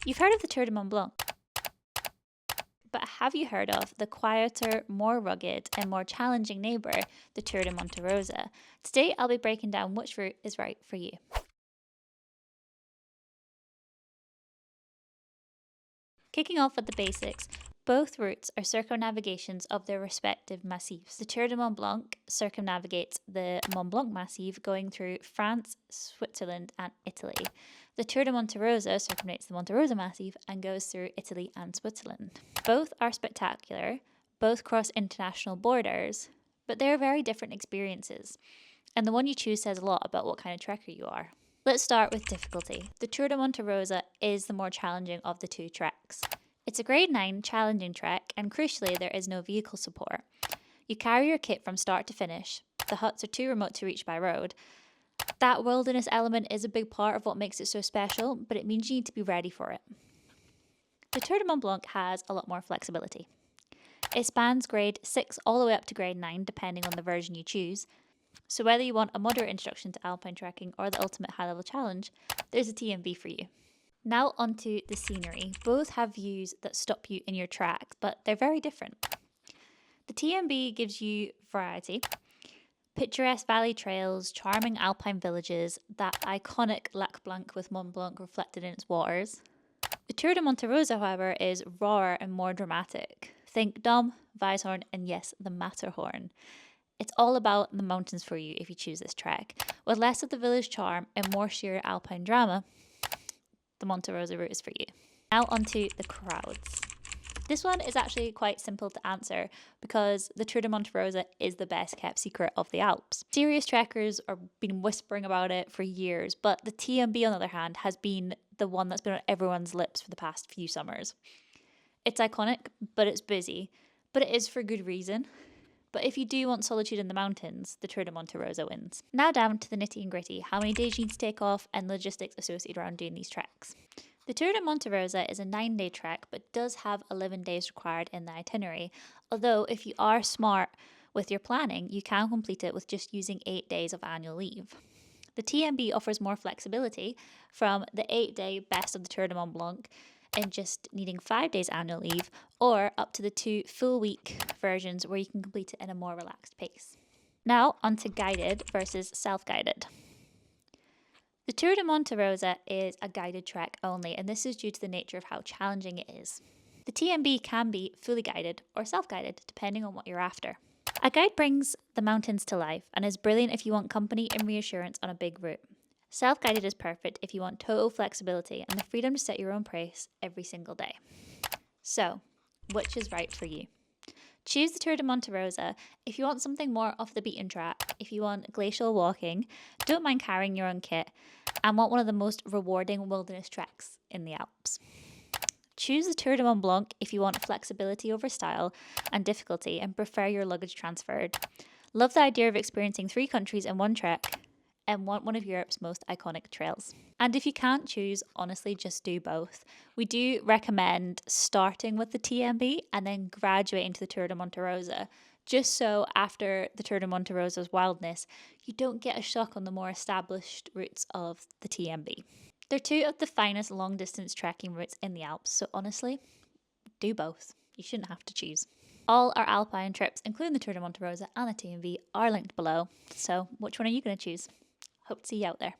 You've heard of the Tour de Mont Blanc, but have you heard of the quieter, more rugged and more challenging neighbour, the Tour de Monte Rosa? Today I'll be breaking down which route is right for you. Kicking off with the basics, both routes are circumnavigations of their respective massifs. The Tour de Mont Blanc circumnavigates the Mont Blanc massif going through France, Switzerland and Italy. The Tour de Monte Rosa circumnavigates the Monte Rosa massif and goes through Italy and Switzerland. Both are spectacular, both cross international borders, but they're very different experiences. And the one you choose says a lot about what kind of trekker you are. Let's start with difficulty. The Tour de Monte Rosa is the more challenging of the two treks. It's a grade 9 challenging trek, and crucially there is no vehicle support. You carry your kit from start to finish. The huts are too remote to reach by road. That wilderness element is a big part of what makes it so special, but it means you need to be ready for it. The Tour de Mont Blanc has a lot more flexibility. It spans grade 6 all the way up to grade 9 depending on the version you choose. So whether you want a moderate introduction to alpine trekking or the ultimate high-level challenge, there's a TMB for you. Now onto the scenery. Both have views that stop you in your tracks, but they're very different. The TMB gives you variety, picturesque valley trails, charming alpine villages, that iconic Lac Blanc with Mont Blanc reflected in its waters. The Tour de Monte Rosa, however, is rawer and more dramatic. Think Dom, Weisshorn, and yes, the Matterhorn. It's all about the mountains for you if you choose this trek. With less of the village charm and more sheer alpine drama, the Monte Rosa route is for you. Now onto the crowds. This one is actually quite simple to answer because the Tour de Monte Rosa is the best kept secret of the Alps. Serious trekkers have been whispering about it for years, but the TMB on the other hand has been the one that's been on everyone's lips for the past few summers. It's iconic, but it's busy, but it is for good reason. But if you do want solitude in the mountains, the Tour de Monte Rosa wins. Now down to the nitty and gritty, how many days you need to take off and logistics associated around doing these treks. The Tour de Monte Rosa is a 9-day trek but does have 11 days required in the itinerary, although if you are smart with your planning, you can complete it with just using 8 days of annual leave. The TMB offers more flexibility from the 8-day best of the Tour de Mont Blanc and just needing 5 days annual leave, or up to the 2 full week versions where you can complete it in a more relaxed pace. Now onto guided versus self-guided. The Tour de Monte Rosa is a guided trek only, and this is due to the nature of how challenging it is. The TMB can be fully guided or self-guided depending on what you're after. A guide brings the mountains to life and is brilliant if you want company and reassurance on a big route. Self-guided is perfect if you want total flexibility and the freedom to set your own pace every single day. So, which is right for you? Choose the Tour de Monte Rosa if you want something more off the beaten track, if you want glacial walking, don't mind carrying your own kit, and want one of the most rewarding wilderness treks in the Alps. Choose the Tour de Mont Blanc if you want flexibility over style and difficulty and prefer your luggage transferred. Love the idea of experiencing 3 countries in one trek and want one of Europe's most iconic trails. And if you can't choose, honestly, just do both. We do recommend starting with the TMB and then graduating to the Tour de Monte Rosa, just so after the Tour de Monte Rosa's wildness, you don't get a shock on the more established routes of the TMB. They're 2 of the finest long distance trekking routes in the Alps, so honestly, do both. You shouldn't have to choose. All our alpine trips, including the Tour de Monte Rosa and the TMB, are linked below, so which one are you going to choose? Hope to see you out there.